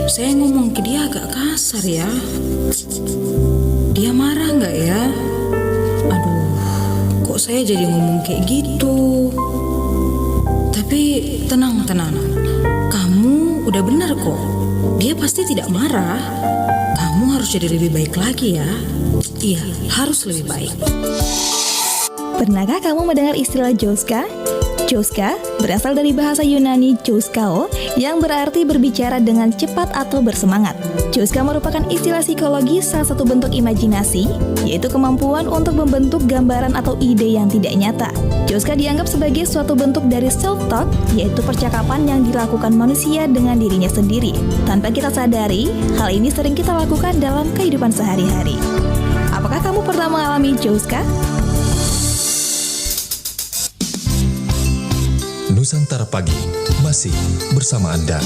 Saya ngomong ke dia agak kasar ya. Dia marah nggak ya? Aduh, kok saya jadi ngomong kayak gitu? Tapi tenang. Kamu udah benar kok. Dia pasti tidak marah. Kamu harus jadi lebih baik lagi ya. Iya, harus lebih baik. Pernahkah kamu mendengar istilah Joska? Joska berasal dari bahasa Yunani Joskao yang berarti berbicara dengan cepat atau bersemangat. Joska merupakan istilah psikologi salah satu bentuk imajinasi, yaitu kemampuan untuk membentuk gambaran atau ide yang tidak nyata. Joska dianggap sebagai suatu bentuk dari self-talk, yaitu percakapan yang dilakukan manusia dengan dirinya sendiri. Tanpa kita sadari, hal ini sering kita lakukan dalam kehidupan sehari-hari. Apakah kamu pernah mengalami Joska? Nusantara Pagi masih bersama Anda.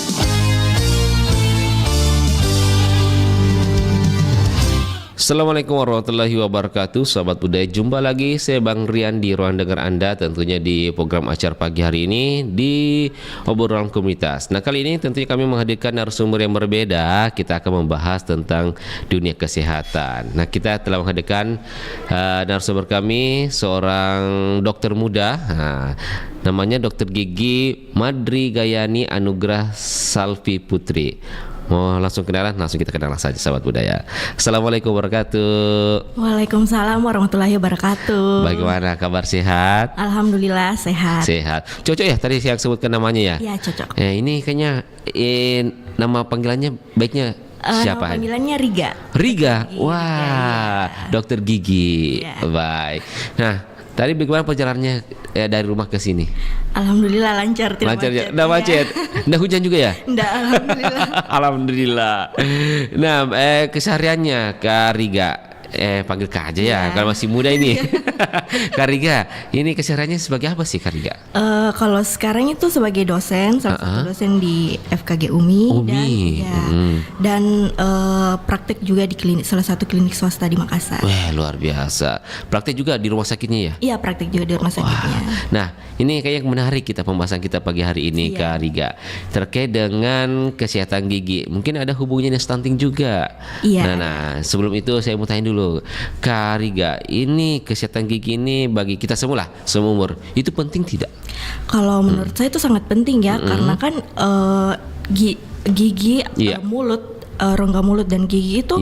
Assalamualaikum warahmatullahi wabarakatuh. Sahabat budaya, jumpa lagi saya Bang Rian di ruang dengar Anda, tentunya di program acara pagi hari ini di obrolan komunitas. Nah, kali ini tentunya kami menghadirkan narasumber yang berbeda. Kita akan membahas tentang dunia kesehatan. Nah, kita telah menghadirkan narasumber kami, seorang dokter muda. Namanya Dr. Gigi Madri Gayani Anugrah Salvi Putri. Mau langsung kenalan? Langsung kita kenalan saja, sahabat budaya. Assalamualaikum warahmatullahi wabarakatuh. Waalaikumsalam warahmatullahi wabarakatuh. Bagaimana kabar, sehat? Alhamdulillah sehat. Sehat. Cocok ya tadi saya sebutkan namanya ya? Iya, cocok. Ini kayaknya nama panggilannya baiknya siapa? Nama panggilannya Riga. Riga. Gigi. Wah, Ya. Dokter Gigi. Ya. Baik. Nah, tadi bagaimana perjalanannya dari rumah ke sini? Alhamdulillah lancar, tidak Lancar ya? macet. Nggak macet? Nggak hujan juga ya? Nggak, alhamdulillah. Alhamdulillah. Nah, kesehariannya Kak Riga, panggil Kak aja ya, kalau masih muda ini. Kak Riga, ini kesehariannya sebagai apa sih Kak Riga? Kalau sekarang itu sebagai dosen, salah satu dosen di FKG UMI, dan praktek juga di salah satu klinik swasta di Makassar. Wah, luar biasa. Praktek juga di rumah sakitnya ya? Iya, praktek juga di rumah sakitnya. Nah, ini kayaknya menarik pembahasan kita pagi hari ini, Kak Riga, terkait dengan kesehatan gigi. Mungkin ada hubungannya dengan stunting juga. Iya. Nah, sebelum itu saya mau tanya dulu, Kak Riga, ini kesehatan gigi ini bagi kita semua lah, seumur, itu penting tidak? Kalau menurut saya itu sangat penting ya, karena kan gigi, mulut, rongga mulut dan gigi itu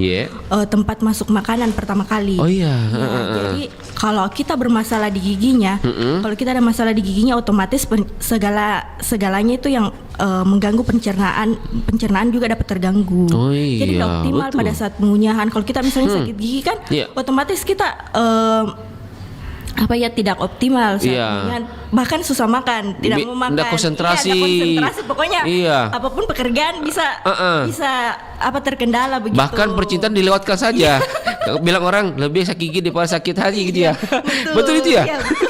tempat masuk makanan pertama kali. Oh iya. Jadi kalau kita bermasalah di giginya, kalau kita ada masalah di giginya, otomatis segalanya itu yang mengganggu pencernaan juga dapat terganggu. Oh iya, jadi tidak optimal betul. pada saat pengunyahan. Kalau kita misalnya sakit gigi kan, otomatis kita tidak optimal saat pengunyahan, bahkan susah makan, tidak mau makan, tidak konsentrasi. Pokoknya apapun pekerjaan bisa terkendala begitu. Bahkan percintaan dilewatkan saja. Bilang orang lebih sakit gigi daripada sakit hati gitu ya. Betul itu ya? Iya, betul.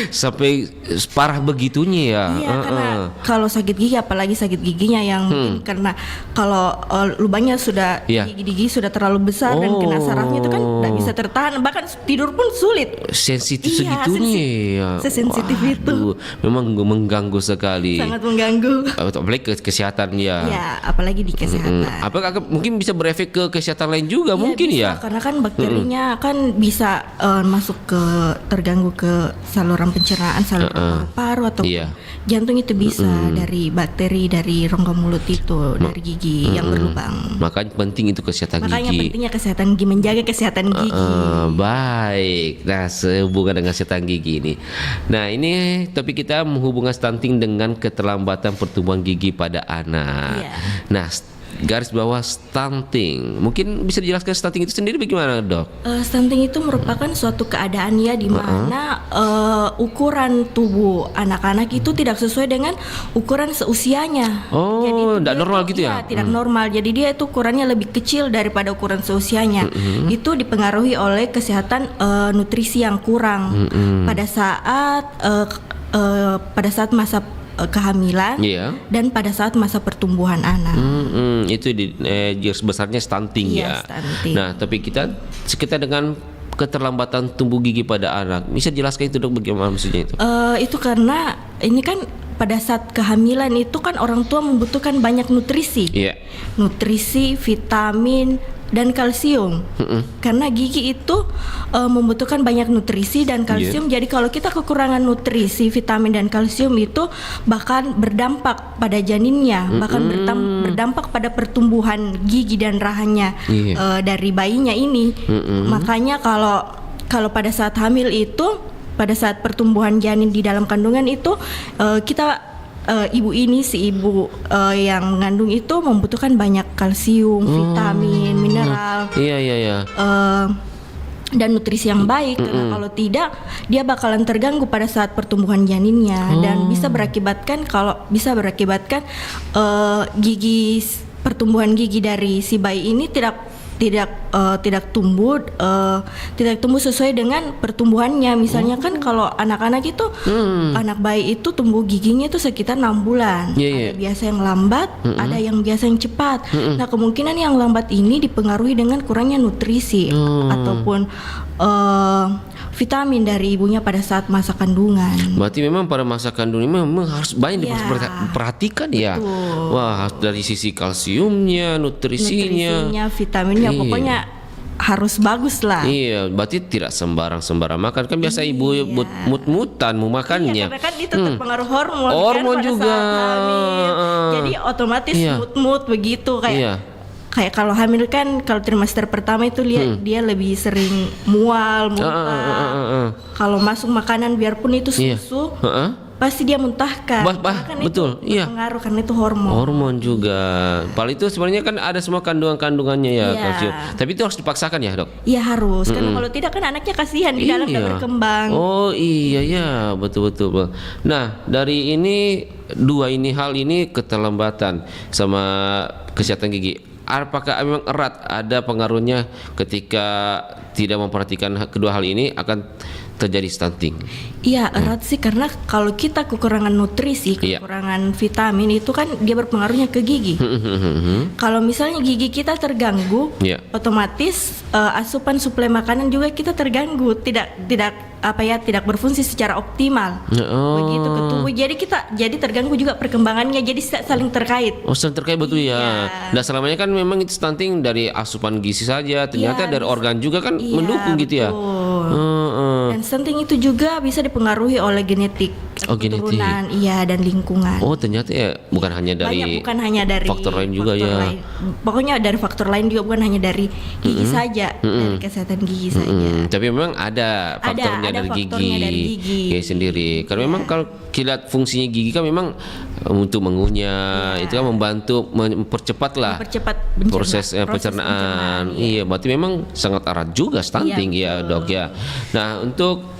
Sampai parah begitunya ya. Iya, karena kalau sakit gigi, apalagi sakit giginya yang mungkin karena kalau lubangnya sudah gigi sudah terlalu besar dan kena sarafnya itu kan tidak bisa tertahan, bahkan tidur pun sulit. Sensitif segitunya ya. Sesensitif itu. Memang mengganggu sekali. Sangat mengganggu. Apalagi kesehatan ya. Ya, apalagi di kesehatan. Apakah mungkin bisa berefek ke kesehatan lain juga mungkin bisa, ya? Karena kan bakterinya kan bisa masuk ke terganggu ke saluran pencernaan, saluran paru atau jantung, itu bisa dari bakteri dari rongga mulut itu, dari gigi yang berlubang. Makanya penting itu kesehatan gigi. Makanya pentingnya kesehatan gigi, menjaga kesehatan gigi. Baik. Nah, sehubungan dengan kesehatan gigi ini. Nah, ini topik kita menghubungkan stunting dengan keterlambatan pertumbuhan gigi pada anak. Nah, garis bawah stunting, mungkin bisa dijelaskan stunting itu sendiri bagaimana, Dok? Stunting itu merupakan suatu keadaan ya di mana ukuran tubuh anak-anak itu tidak sesuai dengan ukuran seusianya. Oh, tidak normal gitu ya? Tidak normal. Jadi dia itu ukurannya lebih kecil daripada ukuran seusianya. Itu dipengaruhi oleh kesehatan nutrisi yang kurang pada saat masa kehamilan dan pada saat masa pertumbuhan anak. Itu garis besarnya stunting ya. Stunting. Nah, tapi kita dengan keterlambatan tumbuh gigi pada anak, bisa jelaskan itu, Dok, bagaimana maksudnya itu? Itu karena ini kan pada saat kehamilan itu kan orang tua membutuhkan banyak nutrisi, Iya. nutrisi, vitamin dan kalsium. Karena gigi itu membutuhkan banyak nutrisi dan kalsium. Jadi kalau kita kekurangan nutrisi, vitamin dan kalsium itu bahkan berdampak pada janinnya, bahkan berdampak pada pertumbuhan gigi dan rahangnya dari bayinya ini. Makanya kalau pada saat hamil itu, pada saat pertumbuhan janin di dalam kandungan itu ibu ini, si ibu yang mengandung itu membutuhkan banyak kalsium, vitamin, mineral, dan nutrisi yang baik. Karena kalau tidak, dia bakalan terganggu pada saat pertumbuhan janinnya dan bisa berakibatkan pertumbuhan gigi dari si bayi ini tidak tumbuh sesuai dengan pertumbuhannya. Misalnya kan kalau anak-anak itu anak bayi itu tumbuh giginya itu sekitar 6 bulan. Ada biasa yang lambat, ada yang biasa yang cepat. Nah, kemungkinan yang lambat ini dipengaruhi dengan kurangnya nutrisi ataupun vitamin dari ibunya pada saat masa kandungan. Berarti memang pada masa kandungan memang harus banyak diperhatikan ya. Wah, dari sisi kalsiumnya, nutrisinya, vitaminnya, pokoknya harus bagus lah. Iya, berarti tidak sembarang makan. Kan biasa ibu mut-mutan mau makannya. Karena kan itu terpengaruh hormon Hormon kan, juga. pada saat hamil. Jadi otomatis mut-mut begitu kayak kalau hamil kan, kalau trimester pertama itu dia lebih sering mual, muntah. Kalau masuk makanan biarpun itu susu, pasti dia muntahkan. Kan betul, itu berpengaruh karena itu hormon. Hormon juga. Padahal itu sebenarnya kan ada semua kandungannya ya, kalsium. Tapi itu harus dipaksakan ya, Dok? Iya harus, karena kalau tidak kan anaknya kasihan di dalam dan berkembang. Oh iya ya, betul. Nah, dari ini hal ini keterlambatan sama kesehatan gigi. Apakah memang erat ada pengaruhnya ketika tidak memperhatikan kedua hal ini akan terjadi stunting? Iya, erat sih, karena kalau kita kekurangan nutrisi, kekurangan vitamin itu kan dia berpengaruhnya ke gigi. Kalau misalnya gigi kita terganggu, otomatis asupan suplai makanan juga kita terganggu, tidak berfungsi secara optimal. Begitu ke tubuh. Jadi terganggu juga perkembangannya, jadi saling terkait. Oh, saling terkait, betul ya. Nah, selamanya kan memang itu stunting dari asupan gizi saja, ternyata dari organ juga kan mendukung gitu ya. Dan stunting itu juga bisa dipengaruhi oleh genetik, keturunan, dan lingkungan. Oh, ternyata ya bukan hanya dari faktor lain juga ya. Pokoknya dari faktor lain juga, bukan hanya dari gigi saja, dari kesehatan gigi saja. Tapi memang ada faktornya dari gigi sendiri. Karena memang kalau kita fungsinya gigi kan memang untuk mengunyah, itu kan mempercepat proses pencernaan. Iya, berarti memang sangat erat juga stunting ya, Dok ya. Nah, untuk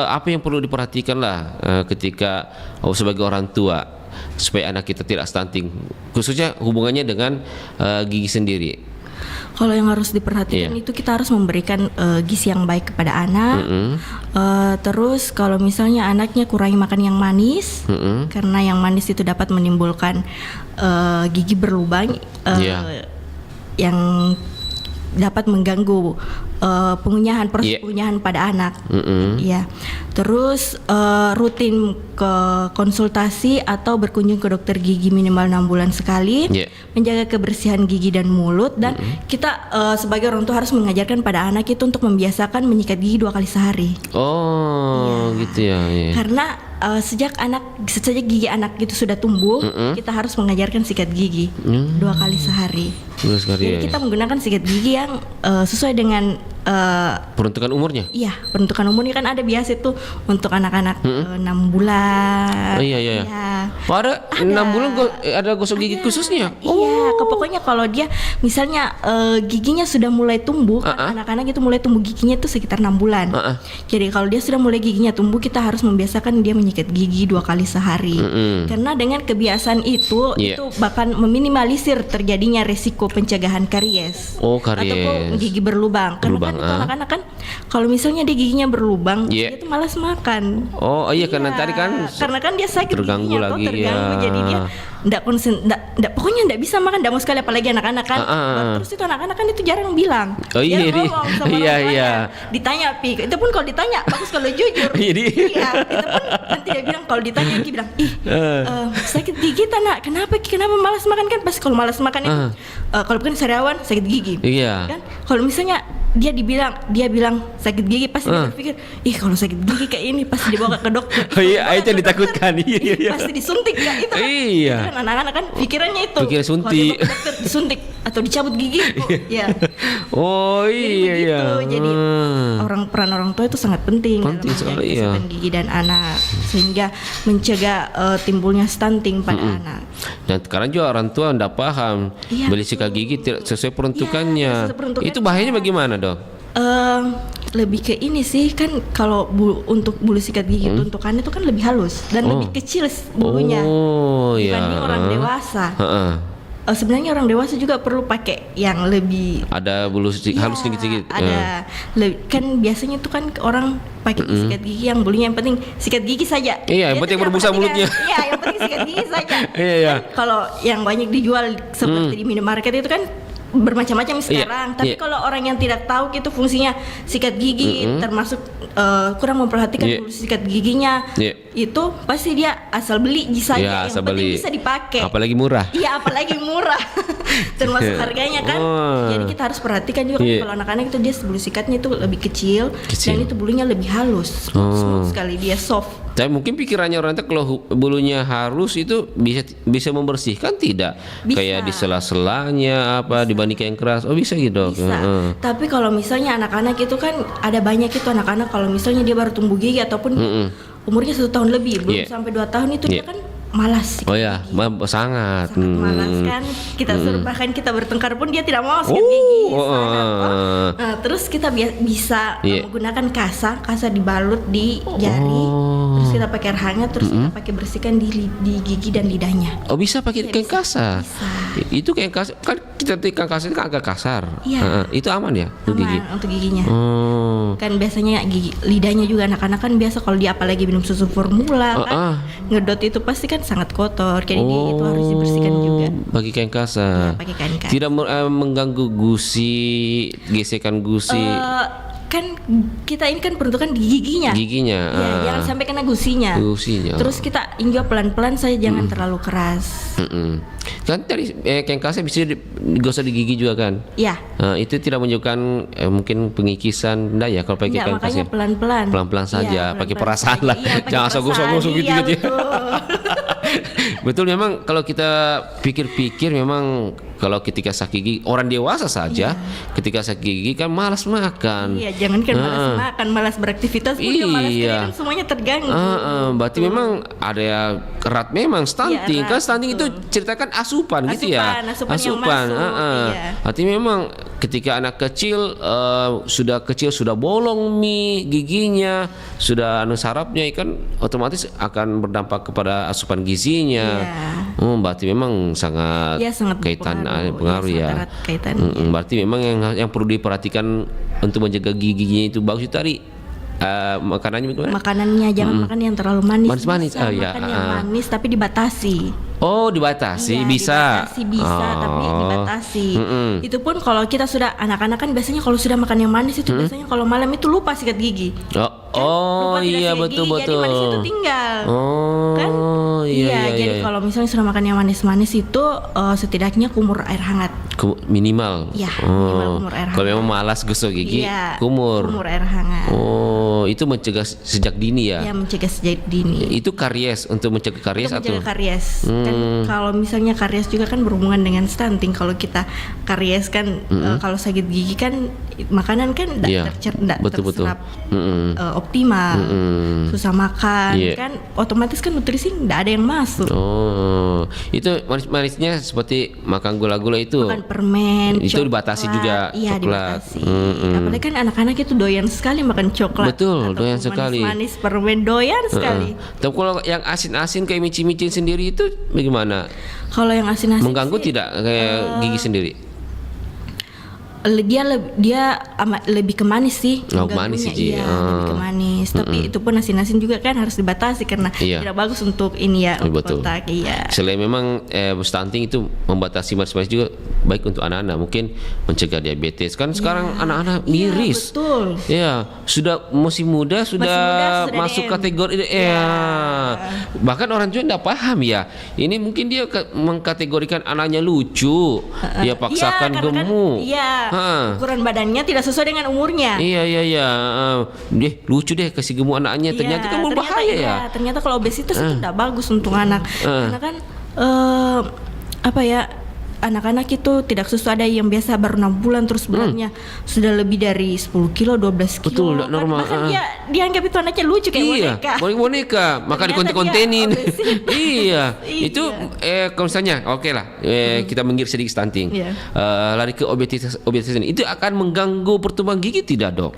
apa yang perlu diperhatikan lah ketika sebagai orang tua supaya anak kita tidak stunting, khususnya hubungannya dengan gigi sendiri. Kalau yang harus diperhatikan itu kita harus memberikan gizi yang baik kepada anak. Terus kalau misalnya anaknya kurangi makan yang manis, karena yang manis itu dapat menimbulkan gigi berlubang yang dapat mengganggu proses pengunyahan pada anak. Terus rutin ke konsultasi atau berkunjung ke dokter gigi minimal 6 bulan sekali, menjaga kebersihan gigi dan mulut, dan kita sebagai orang tua harus mengajarkan pada anak itu untuk membiasakan menyikat gigi 2 kali sehari. Gitu ya. Karena sejak gigi anak itu sudah tumbuh, kita harus mengajarkan sikat gigi 2 kali sehari. Jadi kita menggunakan sikat gigi yang sesuai dengan peruntukan umurnya. Iya, peruntukan umurnya kan ada biasa itu untuk anak-anak 6 bulan. Iya. Ada 6 bulan ada gosok gigi khususnya. Iya, pokoknya kalau dia misalnya giginya sudah mulai tumbuh, kan anak-anak itu mulai tumbuh giginya itu sekitar 6 bulan. Jadi kalau dia sudah mulai giginya tumbuh, kita harus membiasakan dia menyikat gigi 2 kali sehari. Karena dengan kebiasaan itu bahkan meminimalisir terjadinya resiko pencegahan karies. Karies. Ataupun gigi berlubang. Karena kan Itu anak-anak kan kalau misalnya dia giginya berlubang, Iya. dia tuh malas makan. Oh iya, karena tadi kan karena kan dia sakit terganggu giginya, lagi, terganggu, ya. jadi dia pokoknya nggak bisa makan, nggak mau sekali, apalagi anak-anak kan. Terus itu anak-anak kan itu jarang bilang. Oh iya, Jarang ngomong sama orang tuanya. iya. Ditanya Pi, itu pun kalau ditanya bagus kalau jujur. Iya, Iya, itu pun nanti dia bilang kalau ditanya dia bilang, sakit gigi Nak, kenapa malas makan kan? Pas kalau malas makan itu kalau bukan sariawan sakit gigi. Iya. Kan kalau misalnya dia bilang sakit gigi, pasti dia berpikir, kalau sakit gigi kayak ini pasti dibawa ke dokter. Oh iya, Dibawa itu yang ke dokter, ditakutkan. Iya. pasti disuntik ya itu kan. Iya. Itu kan anak-anak kan pikirannya itu. Pikir Kalau suntik. dibawa ke dokter disuntik atau dicabut gigi. Ya. Oh iya. Jadi peran orang tua itu sangat penting dalam Penting menjaga sekali, kesehatan gigi dan anak, sehingga mencegah timbulnya stunting pada anak. Dan sekarang juga orang tua tidak paham Iya, beli sikat gigi tidak sesuai peruntukannya. Iya, sesuai peruntukannya. Itu bahayanya bagaimana, Dok? Lebih ke ini sih kan, kalau untuk bulu sikat gigi tuntukannya itu kan lebih halus dan lebih kecil bulunya dibanding orang dewasa. Sebenarnya orang dewasa juga perlu pakai yang lebih Ada bulu halus sedikit-sedikit. ada kan biasanya tuh kan orang pakai sikat gigi yang bulunya yang penting sikat gigi saja. Iya, yang Dia penting tidak berbusa perhatikan- mulutnya. Iya, yang penting sikat gigi saja. Iya. Kan kalau yang banyak dijual seperti di minimarket itu kan bermacam-macam sekarang. Tapi iya. kalau orang yang tidak tahu gitu fungsinya sikat gigi, termasuk kurang memperhatikan Iya. fungsi sikat giginya, Iya. itu pasti dia asal beli saja. Iya, Yang asal penting beli. bisa dipakai. Apalagi murah. Iya, apalagi murah. Termasuk harganya kan. Oh. Jadi kita harus perhatikan juga Iya. kalau anak-anak itu dia bulu sikatnya itu lebih kecil. Kecil. Dan itu bulunya lebih halus. Smooth sekali, dia soft. Tapi mungkin pikirannya orang itu kalau bulunya halus itu bisa membersihkan tidak? Bisa. Kayak di sela-selanya apa dibandingkan yang keras. Oh bisa gitu. Bisa. Tapi kalau misalnya anak-anak itu kan ada banyak itu anak-anak kalau misalnya dia baru tumbuh gigi ataupun umurnya 1 tahun lebih, belum Iya. sampai 2 tahun itu dia Iya. kan malas. Oh ya, sangat. Sangat malas kan, kita suruh bahkan kita bertengkar pun dia tidak mau sikat gigi. Nah, terus kita bisa Iya. menggunakan kasa dibalut di jari, terus kita pakai air hangat, terus kita pakai bersihkan di gigi dan lidahnya. Oh bisa pakai kain kasar. bisa. Itu kain kasar kan kita kain kasar itu kan agak kasar. Iya. Itu aman ya untuk gigi. Aman untuk giginya. Oh. Kan biasanya lidahnya juga anak-anak kan biasa kalau dia apalagi minum susu formula kan ngedot itu pasti kan sangat kotor, jadi itu harus dibersihkan juga. Pakai kain kasar. Pakai kain kasar. Tidak mengganggu gusi, gesekan gusi. Kan kita ini kan peruntukan di giginya. Giginya. Ya, jangan sampai kena gusinya. Gusinya. Terus kita injak pelan-pelan saja, jangan terlalu keras. Kan tadi kain kasar bisa digosok di gigi juga kan? Ya. Itu tidak menunjukkan mungkin pengikisan, enggak ya kalau pakai Enggak, kain makanya kasar? pelan-pelan. Pelan-pelan saja, Iya, pakai pelan-pelan perasaan saja. lah. Iya, pakai Jangan asal perasaan. gosok-gosok gitu Iya, aja. betul. Betul, memang kalau kita pikir-pikir memang kalau ketika sakit gigi orang dewasa saja ketika sakit gigi kan malas makan. Iya, jangan kan malas makan, malas beraktivitas pun dia malas kerja, Iya. kan semuanya terganggu. Berarti memang ada ya erat memang stunting. Iya, Kan erat, stunting itu ceritakan asupan gitu ya. Asupan yang masuk, iya. Berarti memang ketika anak kecil sudah bolong giginya, sudah sarafnya kan otomatis akan berdampak kepada asupan gizinya. Iya. Berarti memang sangat, Iya, sangat pengaruh sangat ya. erat kaitannya. Berarti memang yang perlu diperhatikan untuk menjaga giginya itu bagus itu tadi makanannya bagaimana? Makanannya jangan makan yang terlalu manis. Manis-manis, Bisa iya, makan yang manis tapi dibatasi. Oh dibatasi Iya, bisa. Dibatasi bisa, tapi dibatasi. Mm-mm. Itu pun kalau kita sudah anak-anak kan biasanya kalau sudah makan yang manis itu biasanya kalau malam itu lupa sikat gigi. Oh Lupa tidak iya sikat betul gigi, betul. Jadi manis itu tinggal. Oh Kan? iya. Jadi kalau misalnya sudah makan yang manis-manis itu setidaknya kumur air hangat. Minimal. Iya, minimal kumur air Kalau hangat. memang malas gosok gigi, Iya, kumur. air hangat. Oh itu mencegah sejak dini ya. Ya, mencegah sejak dini. Itu karies untuk mencegah karies Untuk atau? mencegah karies. Kan kalau misalnya karies juga kan berhubungan dengan stunting. Kalau kita karies kan kalau sakit gigi kan makanan kan Iya, tidak betul-betul. terserap optimal. Susah makan Iya. kan otomatis kan nutrisi tidak ada yang masuk. Oh itu manis-manisnya seperti makan gula-gula itu. Makan permen, Itu coklat. dibatasi juga, Iya, coklat. dibatasi. Apalagi kan anak-anak itu doyan sekali makan coklat. Betul, Atau doyan sekali. Manis permen doyan sekali. Tapi kalau yang asin-asin kayak micin-micin sendiri itu bagaimana? Kalau yang asin-asin Mengganggu sih, tidak kayak gigi sendiri? lebih ke manis sih. Oh, manis sih, Ji. Iya, lebih ke manis. Tapi itu pun asin-asin juga kan harus dibatasi karena Iya. tidak bagus untuk ini ya, Betul. otak. Iya. Selain memang stunting itu membatasi manis-manis juga baik untuk anak-anak, mungkin mencegah diabetes. Kan sekarang anak-anak miris. Betul. Ya, sudah masih muda sudah DM. masuk kategori bahkan orang tua tidak paham ya. Ini mungkin dia mengkategorikan anaknya lucu. Dia paksakan karena kan, gemuk. ukuran badannya tidak sesuai dengan umurnya. Iya. Lucu deh kasih gemuk anaknya. Ternyata kan berbahaya ya. Ternyata kalau obesitas itu tidak bagus untuk anak. Karena kan anak-anak itu tidak sesuai, ada yang biasa baru 6 bulan terus beratnya sudah lebih dari 10 kilo, 12 kilo. Betul, tidak normal. Bahkan dia dianggap itu anaknya lucu kayak boneka. Maka Ternyata dikonten-kontenin. dia Itu kalau misalnya kita menggir sedikit stunting. Lari ke obesitas ini, itu akan mengganggu pertumbuhan gigi tidak, Dok?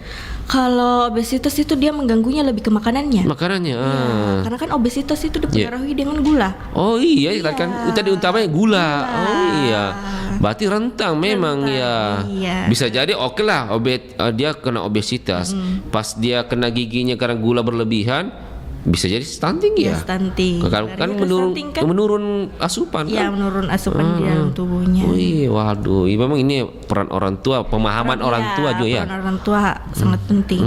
Kalau obesitas itu dia mengganggunya lebih ke makanannya. Karena kan obesitas itu dipengaruhi dengan gula. Oh iya, kan tadi utamanya gula. Oh iya. Berarti rentang memang ya. Iya. Bisa jadi dia kena obesitas. Pas dia kena giginya karena gula berlebihan, bisa jadi stunting ya. Stunting. Kan menurun asupan kan. Iya, menurun asupan di dalam tubuhnya. Waduh, memang ini peran orang tua, pemahaman orang tua juga ya. Peran orang tua sangat penting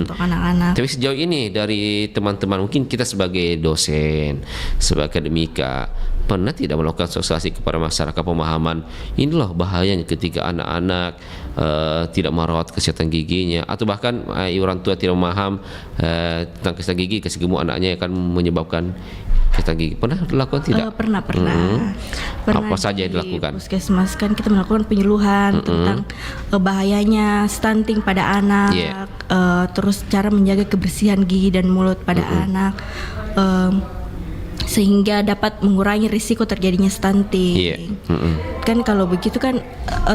untuk anak-anak. Tapi sejauh ini dari teman-teman, mungkin kita sebagai dosen, sebagai akademika, pernah tidak melakukan sosialisasi kepada masyarakat pemahaman ini loh bahayanya ketika anak-anak tidak merawat kesehatan giginya, atau bahkan orang tua tidak memaham tentang kesehatan gigi, kasih gemuk anaknya akan menyebabkan kesehatan gigi. Pernah dilakukan tidak? Pernah. Apa saja yang dilakukan? Puskesmas kan kita melakukan penyuluhan tentang bahayanya stunting pada anak, terus cara menjaga kebersihan gigi dan mulut pada anak. Sehingga dapat mengurangi risiko terjadinya stunting. Kan kalau begitu kan,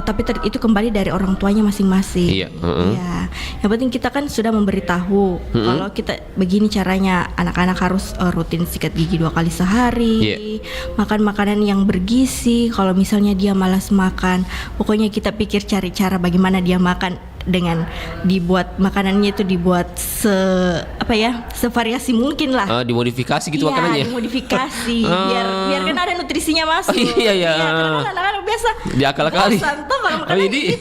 tapi itu kembali dari orang tuanya masing-masing. Ya, yang penting kita kan sudah memberitahu kalau kita begini caranya, anak-anak harus rutin sikat gigi 2 kali sehari, makan makanan yang bergizi. Kalau misalnya dia malas makan, pokoknya kita pikir cari cara bagaimana dia makan dengan dibuat makanannya itu dibuat sevariasi mungkin lah. Dimodifikasi gitu makanannya. Dimodifikasi biar kan ada nutrisinya masuk. Iya. Karena kan anak-anak biasa diakal-akali. Bosan tuh kalau makan itu.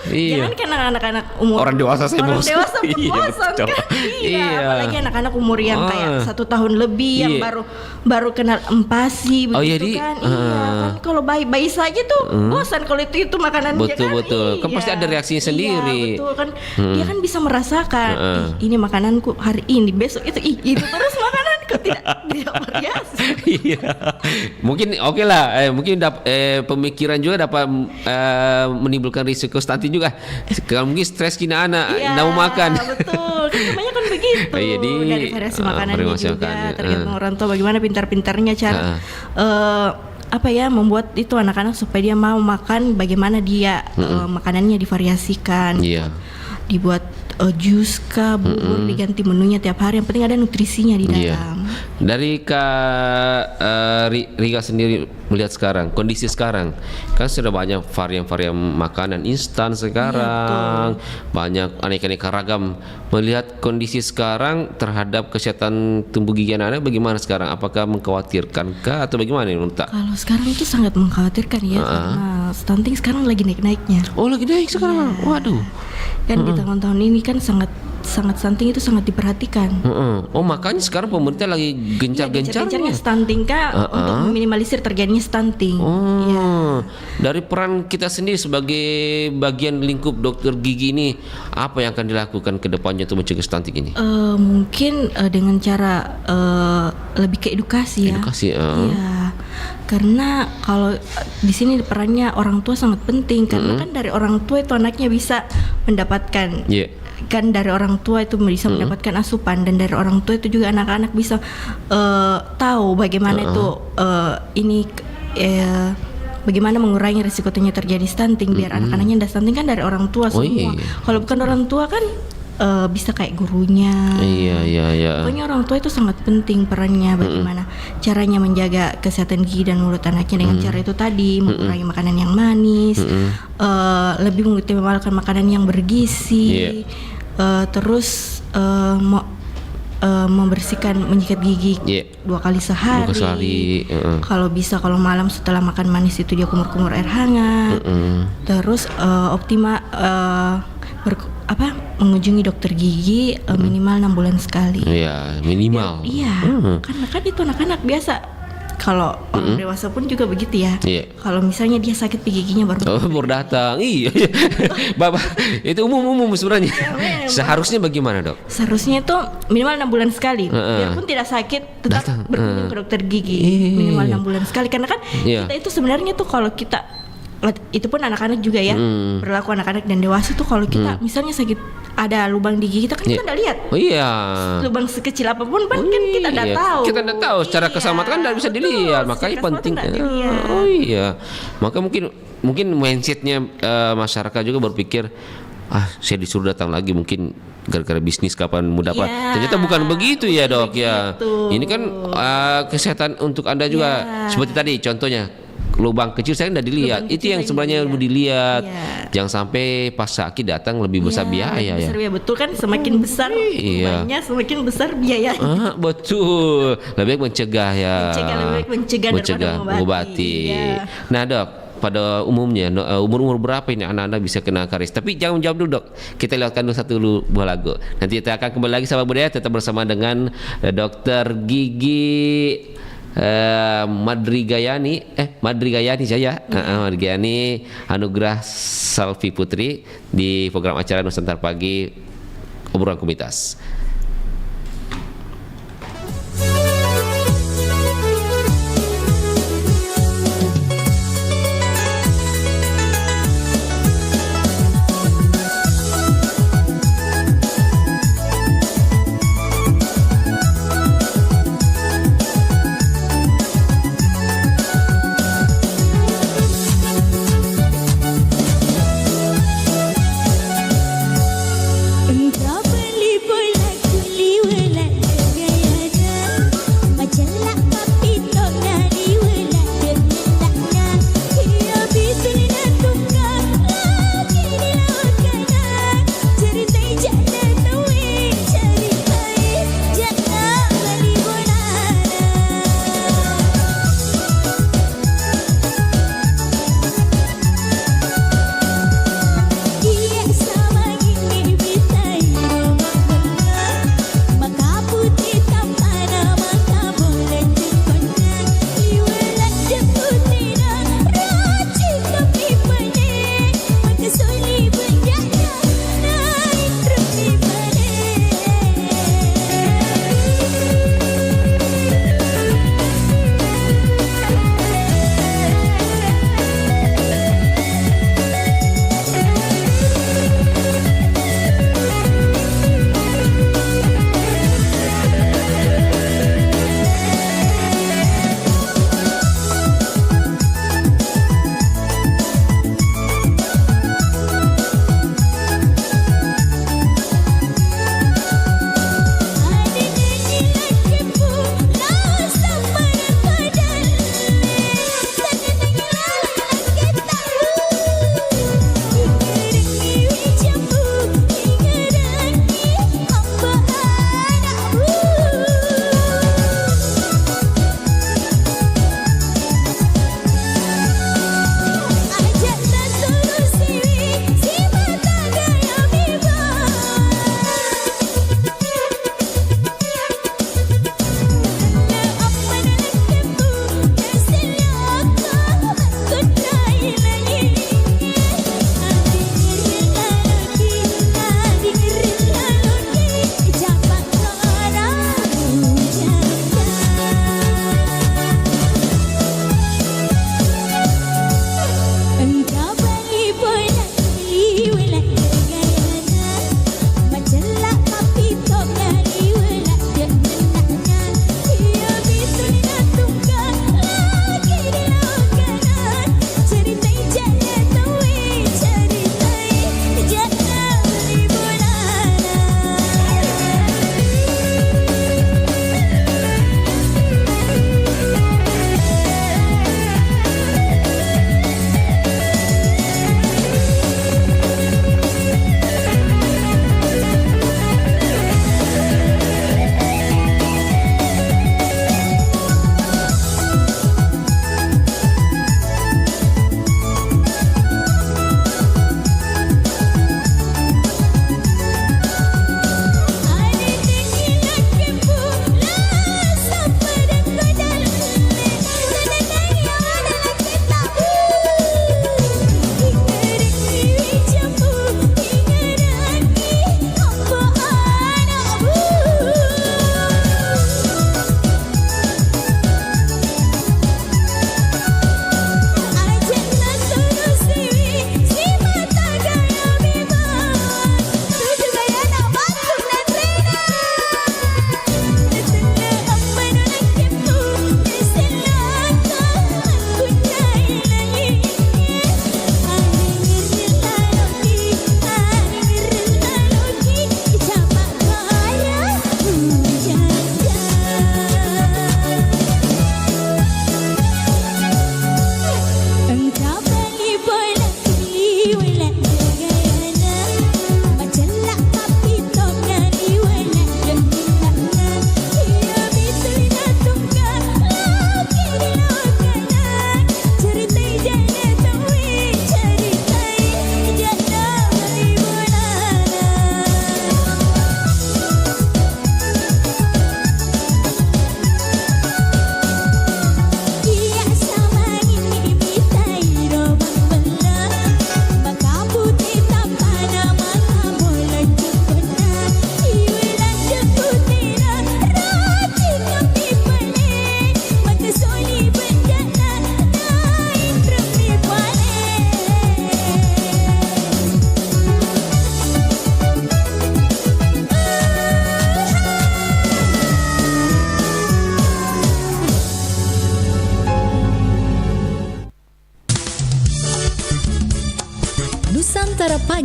Jangan kan anak-anak umur orang dewasa saya bosan. Orang dewasa bosan kan. Apalagi anak-anak umur yang kayak 1 tahun lebih yang baru kenal empasi begitu kan. Kan kalau bayi saja tuh bosan kalau itu makanannya kan. Betul. Kan pasti ada reaksinya sendiri. Betul kan. Dia kan bisa merasakan ini makananku hari ini, besok itu terus makananku tidak variasi. Mungkin mungkin pemikiran juga dapat menimbulkan risiko stunting juga. Kalau mungkin stres kina anak tidak mau makan. Betul. Kan kan begitu. Dari variasi makanannya juga tergantung orang tua bagaimana pintar-pintarnya cara membuat itu anak-anak supaya dia mau makan, bagaimana dia makanannya divariasikan. Dibuat jus kah, bubur, diganti menunya tiap hari, yang penting ada nutrisinya di dalam. Dari Kak Rika sendiri melihat sekarang, kondisi sekarang kan sudah banyak varian-varian makanan instan sekarang, banyak aneka-aneka ragam. Melihat kondisi sekarang terhadap kesehatan tumbuh gigi anak-anak bagaimana sekarang? Apakah mengkhawatirkan kah atau bagaimana menurut Tak? Kalau sekarang itu sangat mengkhawatirkan ya, karena stunting sekarang lagi naik-naiknya. Oh, lagi naik sekarang. Waduh. Kan di tahun-tahun ini kan sangat stunting itu sangat diperhatikan. Oh, makanya sekarang pemerintah lagi gencar-gencarnya stunting kah untuk meminimalisir terjadinya stunting. Dari peran kita sendiri sebagai bagian lingkup dokter gigi ini, apa yang akan dilakukan ke depannya untuk mencegah stunting ini? Mungkin dengan cara lebih ke edukasi ya. Karena kalau di sini perannya orang tua sangat penting, karena kan dari orang tua itu anaknya bisa mendapatkan kan dari orang tua itu bisa mendapatkan asupan, dan dari orang tua itu juga anak-anak bisa tahu bagaimana itu bagaimana mengurangi risiko terjadi stunting, biar anak-anaknya tidak stunting kan dari orang tua semua. Kalau bukan orang tua kan bisa kayak gurunya. Iya. Pokoknya orang tua itu sangat penting perannya, bagaimana caranya menjaga kesehatan gigi dan mulut anaknya dengan cara itu tadi, mengurangi makanan yang manis, lebih mengutamakan makanan yang bergizi, terus membersihkan, menyikat gigi 2 kali sehari. Kalau bisa, kalau malam setelah makan manis itu dia kumur-kumur air hangat. Terus mengunjungi dokter gigi minimal 6 bulan sekali. Iya, minimal. Karena kan itu anak-anak biasa. Kalau orang dewasa pun juga begitu ya. Kalau misalnya dia sakit giginya baru datang. Iya. Bapak, itu umum sebenarnya. Seharusnya bagaimana, Dok? Seharusnya itu minimal 6 bulan sekali. Biarpun tidak sakit, tetap berkunjung ke dokter gigi minimal 6 bulan sekali. Karena kan kita itu sebenarnya tuh kalau kita, itu pun anak-anak juga ya, berlaku anak-anak dan dewasa tuh, kalau kita misalnya sakit ada lubang di gigi kita kan kita nggak lihat. Lubang sekecil apapun kan kita nggak tahu. Kita nggak tahu secara keselamatan kan nggak bisa dilihat, makanya penting. Maka mungkin mindsetnya masyarakat juga berpikir, saya disuruh datang lagi mungkin gara-gara bisnis kapan mau dapat. Ternyata bukan begitu ya, Dok ya. Ini kan kesehatan untuk Anda juga. Seperti tadi contohnya, lubang kecil saya tidak dilihat. Itu yang sebenarnya lebih dilihat. Jangan sampai pas sakit datang lebih besar biaya besar biaya. Betul kan, semakin besar lubangnya semakin besar biayanya. Betul. Lebih baik mencegah ya. Lebih baik mencegah daripada mengobati. Nah, Dok, pada umumnya umur berapa ini anak-anak bisa kena karies? Tapi jangan jawab dulu, Dok. Kita lewatkan dulu satu buah lagu. Nanti kita akan kembali lagi sahabat budaya, tetap bersama dengan Dokter Gigi Madrigayani Anugrah Salvi Putri di program acara Nusantara Pagi Obrolan Komunitas. Entah beli bola